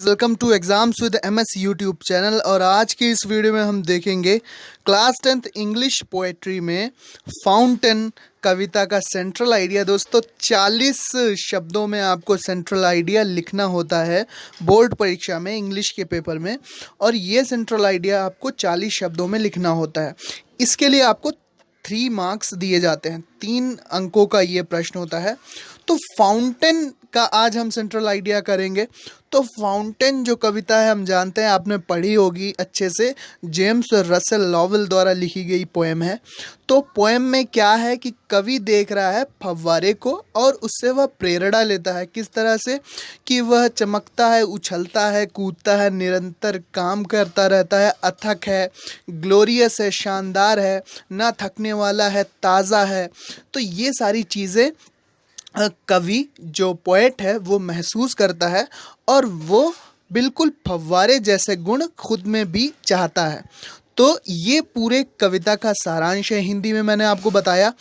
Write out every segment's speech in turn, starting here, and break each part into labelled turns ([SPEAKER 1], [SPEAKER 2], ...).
[SPEAKER 1] Welcome to exams with MS YouTube channel. और आज की इस वीडियो में हम देखेंगे क्लास 10th इंग्लिश पोएट्री में फाउंटेन कविता का सेंट्रल आइडिया। दोस्तों 40 शब्दों में आपको सेंट्रल आइडिया लिखना होता है बोर्ड परीक्षा में, इंग्लिश के पेपर में। और ये सेंट्रल आइडिया आपको 40 शब्दों में लिखना होता है। इसके लिए आपको 3 मार्क्स दिए जाते हैं, 3 अंकों का ये प्रश्न होता है। तो फाउंटेन का आज हम सेंट्रल आइडिया करेंगे। तो फाउंटेन जो कविता है हम जानते हैं, आपने पढ़ी होगी अच्छे से, जेम्स रसेल लॉवेल द्वारा लिखी गई पोएम है। तो पोएम में क्या है कि कवि देख रहा है फव्वारे को और उससे वह प्रेरणा लेता है। किस तरह से कि वह चमकता है, उछलता है, कूदता है, निरंतर काम करता रहता है, अथक है, ग्लोरियस है, शानदार है, ना थकने वाला है, ताज़ा है। तो ये सारी चीज़ें कवि जो पोएट है वो महसूस करता है और वो बिल्कुल फव्वारे जैसे गुण खुद में भी चाहता है। तो ये पूरे कविता का सारांश है, हिंदी में मैंने आपको बताया।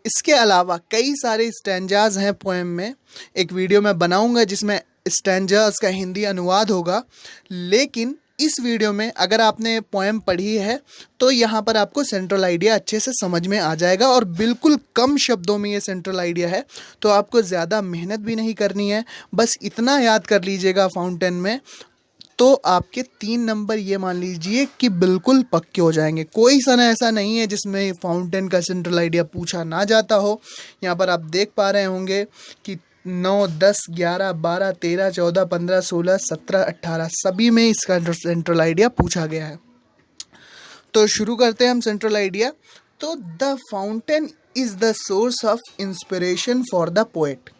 [SPEAKER 1] इसके अलावा कई सारे स्टैंजाज हैं पोएम में। एक वीडियो मैं बनाऊंगा जिसमें स्टैंजाज का हिंदी अनुवाद होगा। लेकिन इस वीडियो में अगर आपने पोएम पढ़ी है तो यहाँ पर आपको सेंट्रल आइडिया अच्छे से समझ में आ जाएगा और बिल्कुल कम शब्दों में ये सेंट्रल आइडिया है। तो आपको ज़्यादा मेहनत भी नहीं करनी है, बस इतना याद कर लीजिएगा फाउंटेन में, तो आपके 3 नंबर ये मान लीजिए कि बिल्कुल पक्के हो जाएंगे। कोई सन ऐसा नहीं है जिसमें फाउंटेन का सेंट्रल आइडिया पूछा ना जाता हो। यहाँ पर आप देख पा रहे होंगे कि 9, 10, 11, 12, 13, 14, 15, 16, 17, 18 सभी में इसका सेंट्रल आइडिया पूछा गया है। तो शुरू करते हैं हम सेंट्रल आइडिया। तो the fountain is the source of inspiration for the poet.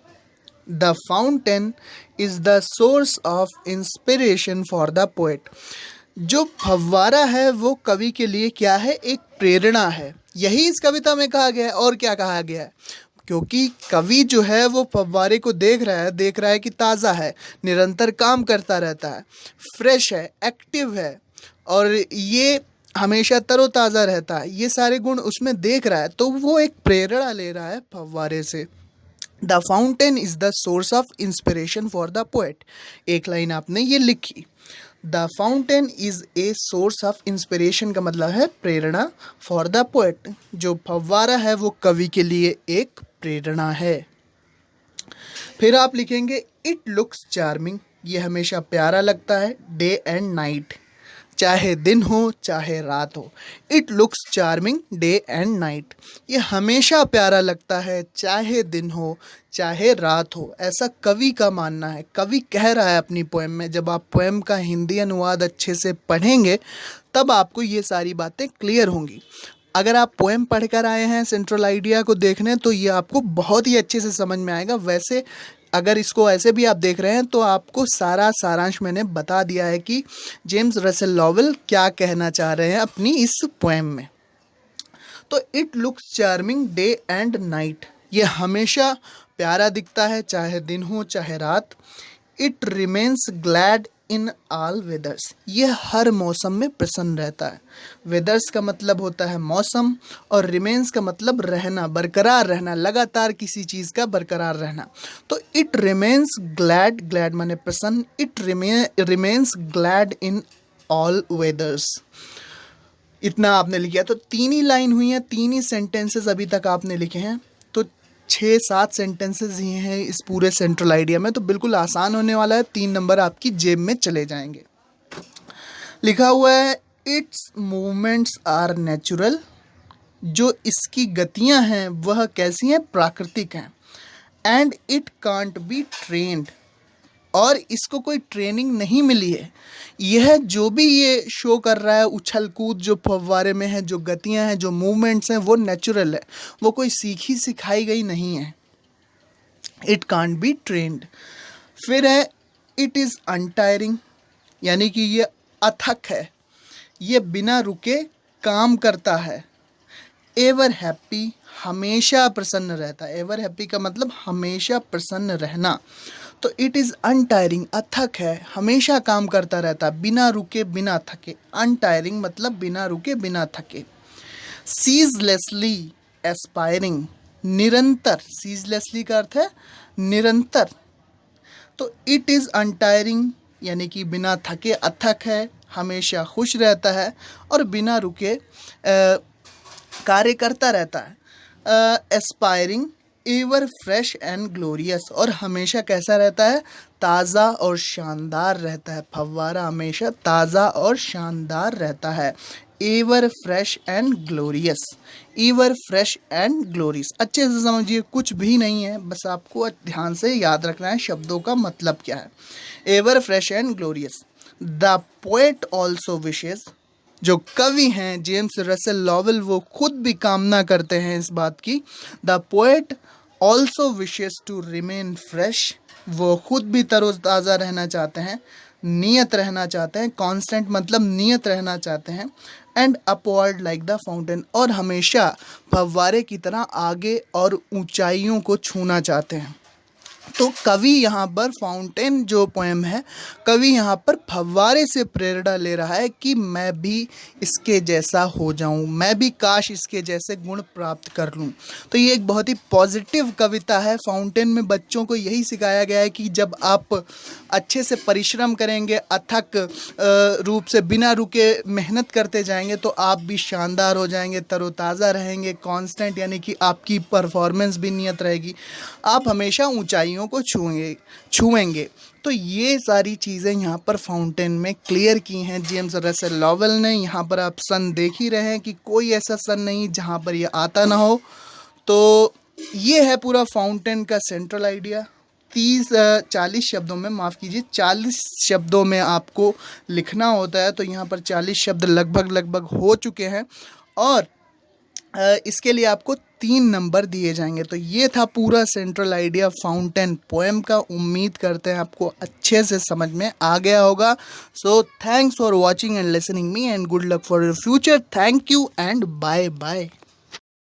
[SPEAKER 1] The fountain is the source of inspiration for the poet. जो फव्वारा है वो कवि के लिए क्या है? एक प्रेरणा है। यही इस कविता में कहा गया है। और क्या कहा गया है? क्योंकि कवि जो है वो फव्वारे को देख रहा है कि ताज़ा है, निरंतर काम करता रहता है, फ्रेश है, एक्टिव है और ये हमेशा तरोताज़ा रहता है। ये सारे गुण उसमें देख रहा है, तो वो एक प्रेरणा ले रहा है फव्वारे से। The fountain is the source of inspiration for the poet. एक लाइन आपने ये लिखी, the fountain is a source of inspiration का मतलब है प्रेरणा, फॉर द पोएट जो फव्वारा है वो कवि के लिए एक प्रेरणा है। फिर आप लिखेंगे इट लुक्स चार्मिंग, ये हमेशा प्यारा लगता है, डे एंड नाइट, चाहे दिन हो चाहे रात हो। It looks charming day and night, ये हमेशा प्यारा लगता है, चाहे दिन हो चाहे रात हो। ऐसा कवि का मानना है, कवि कह रहा है अपनी पोएम में। जब आप पोएम का हिंदी अनुवाद अच्छे से पढ़ेंगे तब आपको ये सारी बातें क्लियर होंगी। अगर आप पोएम पढ़ कर आए हैं सेंट्रल आइडिया को देखने तो ये आपको बहुत ही अच्छे से समझ में आएगा। वैसे अगर इसको ऐसे भी आप देख रहे हैं तो आपको सारा सारांश मैंने बता दिया है कि जेम्स रसेल लॉवेल क्या कहना चाह रहे हैं अपनी इस पोएम में। तो it looks charming day and night, ये हमेशा प्यारा दिखता है, चाहे दिन हो चाहे रात। It remains glad in all weathers, ये हर मौसम में प्रसन्न रहता है। वेदर्स का मतलब होता है मौसम और रिमेन्स का मतलब रहना, बरकरार रहना, लगातार किसी चीज़ का बरकरार रहना। तो इट रिमेन्स ग्लैड, ग्लैड माने प्रसन्न, it remains glad in all weathers. इतना आपने लिखा। तो 3 ही लाइन हुई हैं, 3 ही सेंटेंसेस अभी तक आपने लिखे हैं। तो 6-7 सेंटेंसेस ही हैं इस पूरे सेंट्रल आइडिया में। तो बिल्कुल आसान होने वाला है, 3 नंबर आपकी जेब में चले जाएंगे। लिखा हुआ है इट्स मूवमेंट्स आर नेचुरल, जो इसकी गतियां हैं वह कैसी हैं? प्राकृतिक हैं। And it can't be trend, और इसको कोई ट्रेनिंग नहीं मिली है। यह जो भी ये शो कर रहा है, उछल कूद जो फव्वारे में है, जो गतियां हैं, जो मूवमेंट्स हैं, वो नेचुरल है, वो कोई सीखी सिखाई गई नहीं है। It can't be trend. फिर है इट इज़ अनटायरिंग, यानी कि ये अथक है, ये बिना रुके काम करता है। एवर हैप्पी, हमेशा प्रसन्न रहता है। एवर हैप्पी का मतलब हमेशा प्रसन्न रहना। तो इट इज़ अनटायरिंग, अथक है, हमेशा काम करता रहता है, बिना रुके बिना थके। अनटायरिंग मतलब बिना रुके बिना थके। सीजलेसली एस्पायरिंग, निरंतर, सीजलेसली का अर्थ है निरंतर। तो इट इज़ अनटायरिंग यानी कि बिना थके अथक है, हमेशा खुश रहता है और बिना रुके कार्य करता रहता है। Aspiring, ever fresh and glorious, और हमेशा कैसा रहता है, ताज़ा और शानदार रहता है। फव्वारा हमेशा ताज़ा और शानदार रहता है। Ever fresh and glorious, ever fresh and glorious, अच्छे से समझिए, कुछ भी नहीं है, बस आपको ध्यान से याद रखना है शब्दों का मतलब क्या है। Ever fresh and glorious. The poet also wishes, जो कवि हैं जेम्स रसेल लॉवेल, वो खुद भी कामना करते हैं इस बात की। The poet also wishes to remain fresh, वो खुद भी तरोताज़ा रहना चाहते हैं, नियत रहना चाहते हैं। कांस्टेंट मतलब नियत रहना चाहते हैं। And upward like the fountain, और हमेशा फव्वारे की तरह आगे और ऊंचाइयों को छूना चाहते हैं। तो कवि यहाँ पर फाउंटेन जो पोएम है, कवि यहाँ पर फव्वारे से प्रेरणा ले रहा है कि मैं भी इसके जैसा हो जाऊँ, मैं भी काश इसके जैसे गुण प्राप्त कर लूँ। तो ये एक बहुत ही पॉजिटिव कविता है। फाउंटेन में बच्चों को यही सिखाया गया है कि जब आप अच्छे से परिश्रम करेंगे, अथक रूप से बिना रुके मेहनत करते जाएंगे, तो आप भी शानदार हो जाएंगे, तरोताज़ा रहेंगे, कांस्टेंट यानी कि आपकी परफॉर्मेंस भी नियत रहेगी, आप हमेशा ऊंचाइयों को छुएंगे। तो ये सारी चीज़ें यहाँ पर फाउंटेन में क्लियर की हैं जेम्स रसेल लॉवेल ने। यहाँ पर आप सन देख ही रहे हैं कि कोई ऐसा सन नहीं जहाँ पर ये आता ना हो। तो ये है पूरा फाउंटेन का सेंट्रल आइडिया। 40 शब्दों में, माफ़ कीजिए 40 शब्दों में आपको लिखना होता है। तो यहाँ पर 40 शब्द लगभग हो चुके हैं और इसके लिए आपको 3 नंबर दिए जाएंगे। तो ये था पूरा सेंट्रल आइडिया फाउंटेन पोएम का। उम्मीद करते हैं आपको अच्छे से समझ में आ गया होगा। So thanks for watching and listening me and good luck for your future. Thank you and bye bye.